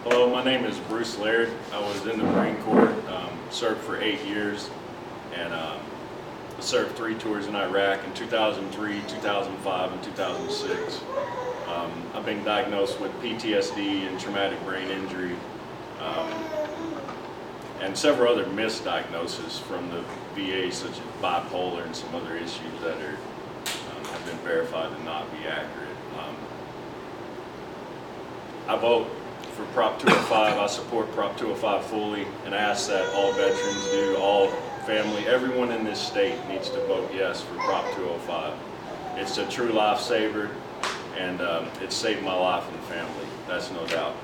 Hello, my name is Bruce Laird. I was in the Marine Corps, served for 8 years, and served 3 tours in Iraq in 2003, 2005, and 2006. I've been diagnosed with PTSD and traumatic brain injury, and several other misdiagnoses from the VA, such as bipolar and some other issues that have been verified to not be accurate. I vote for Prop 205. I support Prop 205 fully, and I ask that all veterans do, all family, everyone in this state needs to vote yes for Prop 205. It's a true lifesaver, and it saved my life and family, that's no doubt.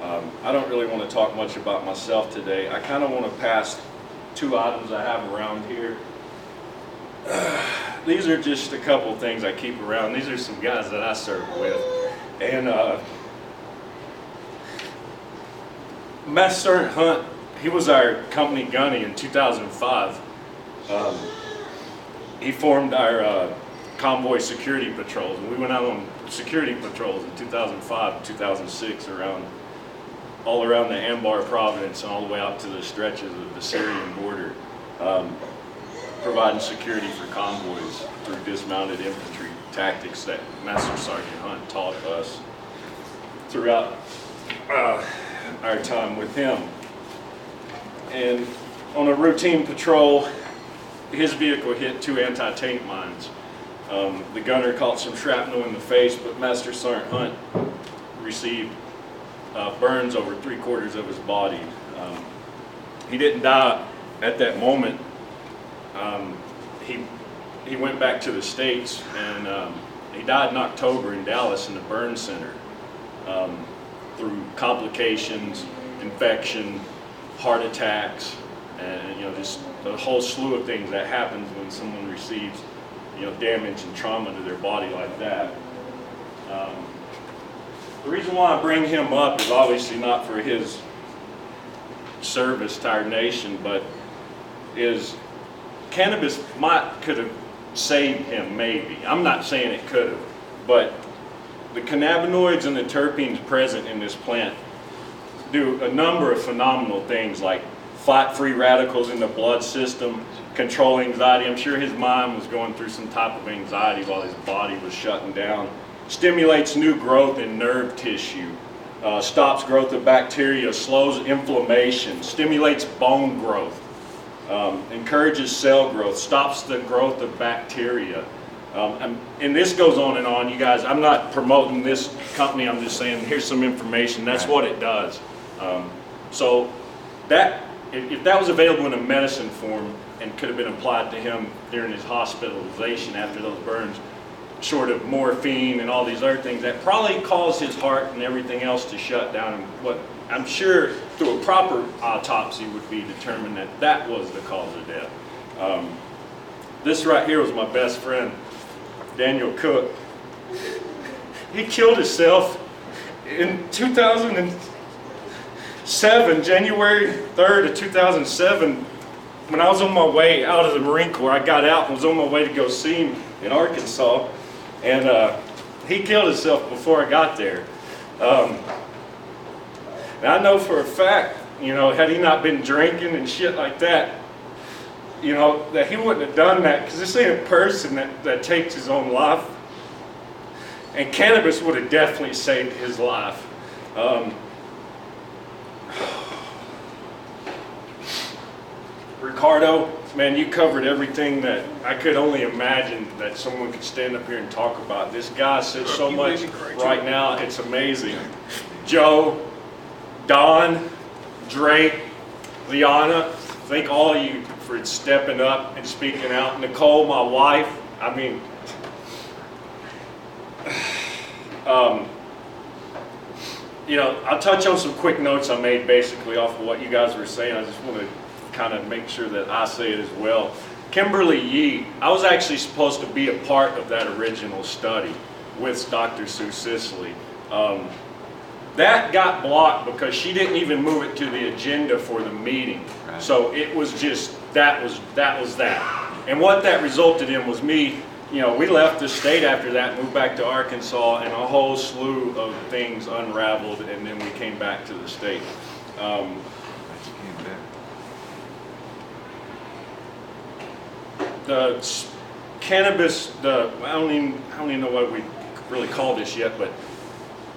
I don't really want to talk much about myself today. I kind of want to pass 2 items I have around here. These are just a couple things I keep around. These are some guys that I served with. And Master Sergeant Hunt, he was our company gunny in 2005. He formed our convoy security patrols, and we went out on security patrols in 2005 and 2006 all around the Anbar Province and all the way out to the stretches of the Syrian border, providing security for convoys through dismounted infantry tactics that Master Sergeant Hunt taught us throughout our time with him. And on a routine patrol, his vehicle hit 2 anti-tank mines. The gunner caught some shrapnel in the face, but Master Sergeant Hunt received burns over 3/4 of his body. He didn't die at that moment. He went back to the States, and he died in October in Dallas in the burn center through complications, infection, heart attacks, and just a whole slew of things that happens when someone receives damage and trauma to their body like that. The reason why I bring him up is obviously not for his service to our nation, but is cannabis could have saved him, maybe. I'm not saying it could have, but the cannabinoids and the terpenes present in this plant do a number of phenomenal things, like fight free radicals in the blood system, control anxiety. I'm sure his mind was going through some type of anxiety while his body was shutting down. Stimulates new growth in nerve tissue, stops growth of bacteria, slows inflammation, stimulates bone growth, encourages cell growth, stops the growth of bacteria. And this goes on, you guys. I'm not promoting this company, I'm just saying here's some information. That's what it does. So that, if that was available in a medicine form and could have been applied to him during his hospitalization after those burns, short of morphine and all these other things, that probably caused his heart and everything else to shut down. And what I'm sure through a proper autopsy would be determined that was the cause of death. This right here was my best friend, Daniel Cook. He killed himself in 2007, January 3rd of 2007, when I was on my way out of the Marine Corps. I got out and was on my way to go see him in Arkansas, and he killed himself before I got there. And I know for a fact, had he not been drinking and shit like that, that he wouldn't have done that, because this ain't a person that takes his own life. And cannabis would have definitely saved his life. Ricardo, man, you covered everything that I could only imagine that someone could stand up here and talk about. This guy said so much right now, it's amazing. Joe, Don, Drake, Liana, thank all of you for stepping up and speaking out. Nicole, my wife, I mean, I'll touch on some quick notes I made basically off of what you guys were saying. I just want to kind of make sure that I say it as well. Kimberly Yee, I was actually supposed to be a part of that original study with Dr. Sue Sisley. That got blocked because she didn't even move it to the agenda for the meeting. Right. So it was just, that was that. And what that resulted in was me you know, we left the state after that, moved back to Arkansas, and a whole slew of things unraveled, and then we came back to the state. The cannabis, I don't even know what we really call this yet, but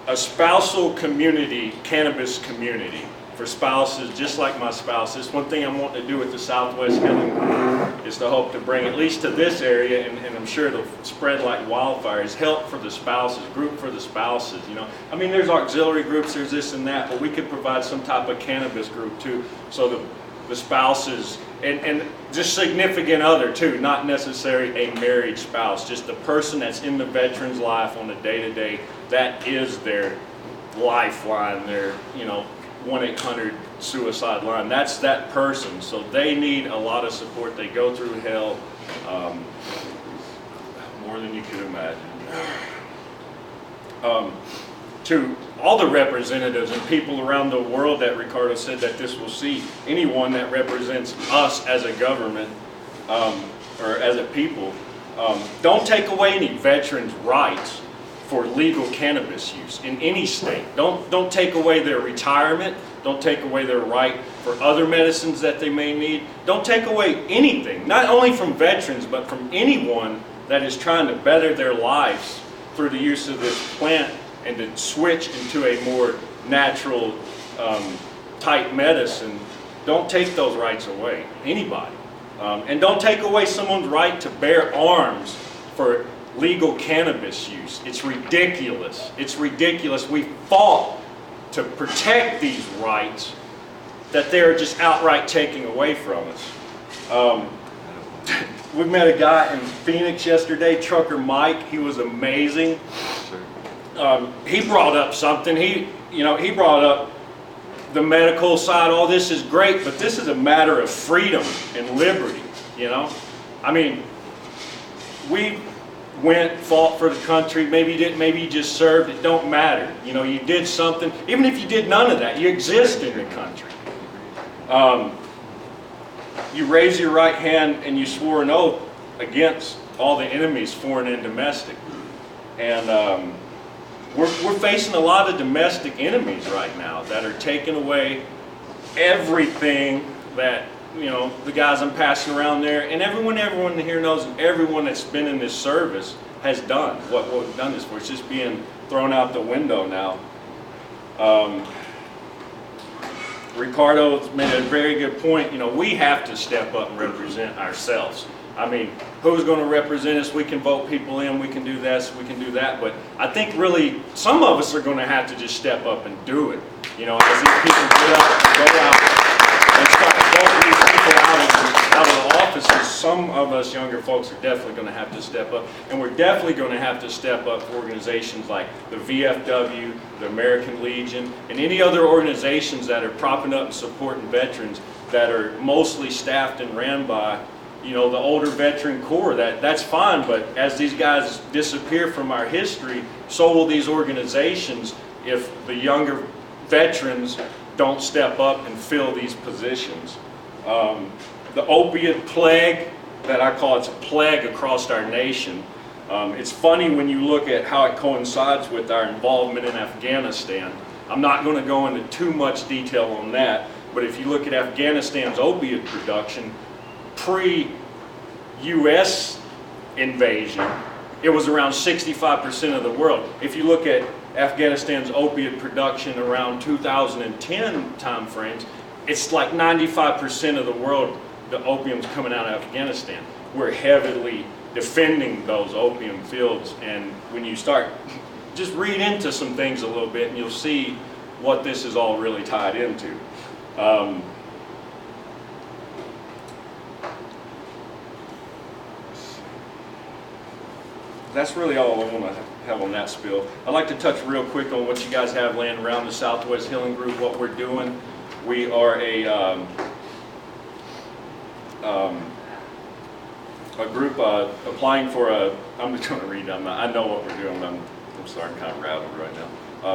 a spousal community, cannabis community for spouses, just like my spouse. This one thing I'm wanting to do with the Southwest Healing Group is to hope to bring, at least to this area, and I'm sure it'll spread like wildfire, is help for the spouses, group for the spouses, you know. I mean, there's auxiliary groups, there's this and that, but we could provide some type of cannabis group too, so the spouses, and just significant other too, not necessarily a married spouse, just the person that's in the veteran's life on a day-to-day, that is their lifeline, their, you know, 1-800 suicide line. That's that person. So they need a lot of support. They go through hell more than you could imagine. To all the representatives and people around the world that Ricardo said that this will see, anyone that represents us as a government or as a people, don't take away any veterans' rights for legal cannabis use in any state. Don't take away their retirement. Don't take away their right for other medicines that they may need. Don't take away anything, not only from veterans, but from anyone that is trying to better their lives through the use of this plant and to switch into a more natural type medicine. Don't take those rights away, anybody. And don't take away someone's right to bear arms for legal cannabis use. It's ridiculous. It's ridiculous. We fought to protect these rights that they're just outright taking away from us. We met a guy in Phoenix yesterday, Trucker Mike. He was amazing. He brought up something. He brought up the medical side. All this is great, but this is a matter of freedom and liberty. You know, I mean, we went, fought for the country, maybe you didn't, maybe you just served, it don't matter. You know, you did something, even if you did none of that, you exist in the country. You raised your right hand and you swore an oath against all the enemies, foreign and domestic. And we're facing a lot of domestic enemies right now that are taking away everything that, you know, the guys I'm passing around there, and everyone here knows, and everyone that's been in this service has done what we've done this for. It's just being thrown out the window now. Ricardo made a very good point. You know, we have to step up and represent ourselves. I mean, who's going to represent us? We can vote people in, we can do this, we can do that, but I think really some of us are going to have to just step up and do it. You know, as these people get up and go out and start voting these people out of the offices, some of us younger folks are definitely going to have to step up, and we're definitely going to have to step up for organizations like the VFW, the American Legion, and any other organizations that are propping up and supporting veterans that are mostly staffed and ran by, you know, the older veteran corps. That's fine, but as these guys disappear from our history, so will these organizations if the younger veterans don't step up and fill these positions. The opiate plague, that I call it's a plague across our nation. It's funny when you look at how it coincides with our involvement in Afghanistan. I'm not going to go into too much detail on that, but if you look at Afghanistan's opiate production, pre-US invasion, it was around 65% of the world. If you look at Afghanistan's opiate production around 2010 time frames, it's like 95% of the world, the opium's coming out of Afghanistan. We're heavily defending those opium fields, and when you start, just read into some things a little bit and you'll see what this is all really tied into. That's really all I want to have on that spill. I'd like to touch real quick on what you guys have laying around the Southwest Healing Group, what we're doing. We are a group applying for a, I'm just going to read them. I know what we're doing, but I'm starting kind of rattled right now.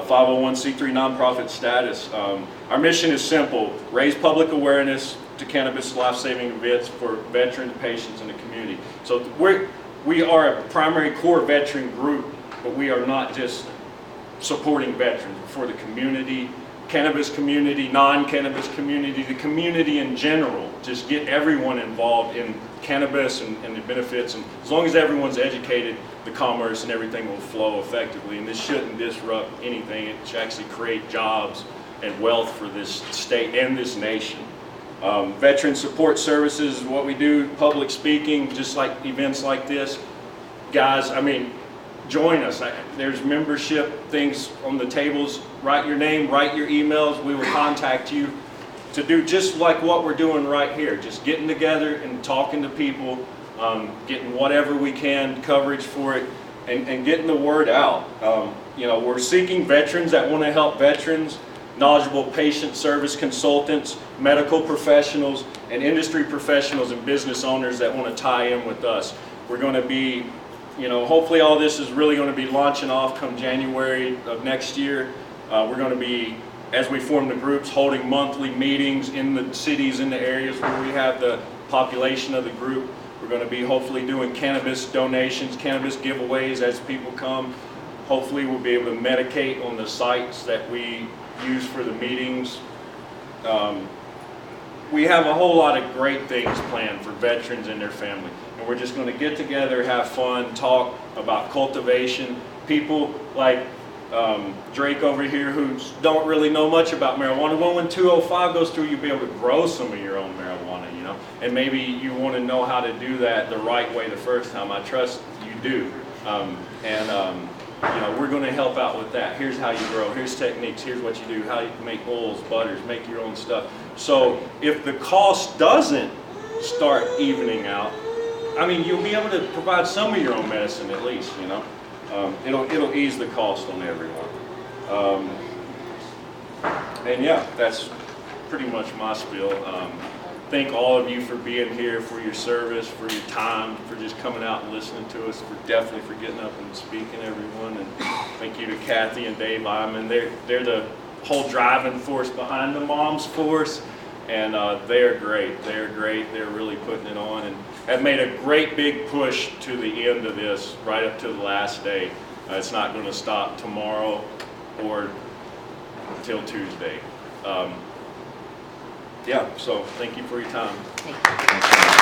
501c3 nonprofit status. Our mission is simple: raise public awareness to cannabis life-saving events for veterans, patients, and the community. So we are a primary core veteran group, but we are not just supporting veterans, for the community, cannabis community, non-cannabis community, the community in general. Just get everyone involved in cannabis and the benefits, and as long as everyone's educated, the commerce and everything will flow effectively, and this shouldn't disrupt anything. It should actually create jobs and wealth for this state and this nation. Veteran support services is what we do, public speaking, just like events like this. Guys, I mean, join us. There's membership things on the tables. Write your name, write your emails. We will contact you to do just like what we're doing right here. Just getting together and talking to people, getting whatever we can, coverage for it, and getting the word out. You know, we're seeking veterans that want to help veterans, knowledgeable patient service consultants, medical professionals, and industry professionals and business owners that want to tie in with us. We're going to be, you know, hopefully all this is really going to be launching off come January of next year. We're going to be, as we form the groups, holding monthly meetings in the cities, in the areas where we have the population of the group. We're going to be hopefully doing cannabis donations, cannabis giveaways as people come. Hopefully we'll be able to medicate on the sites that we use for the meetings. We have a whole lot of great things planned for veterans and their family. And we're just going to get together, have fun, talk about cultivation. People like Drake over here who don't really know much about marijuana. When 205 goes through, you'll be able to grow some of your own marijuana, you know. And maybe you want to know how to do that the right way the first time. I trust you do. You know, we're going to help out with that. Here's how you grow. Here's techniques. Here's what you do. How you make oils, butters, make your own stuff. So if the cost doesn't start evening out, I mean, you'll be able to provide some of your own medicine at least, you know. It'll ease the cost on everyone. And yeah, that's pretty much my spiel. Thank all of you for being here, for your service, for your time, for just coming out and listening to us, definitely for getting up and speaking, everyone. And thank you to Kathy and Dave Iman. They're the whole driving force behind the Moms Force, and they're great. They're great. They're really putting it on, and have made a great big push to the end of this, right up to the last day. It's not going to stop tomorrow or until Tuesday. Yeah, so thank you for your time. Thank you.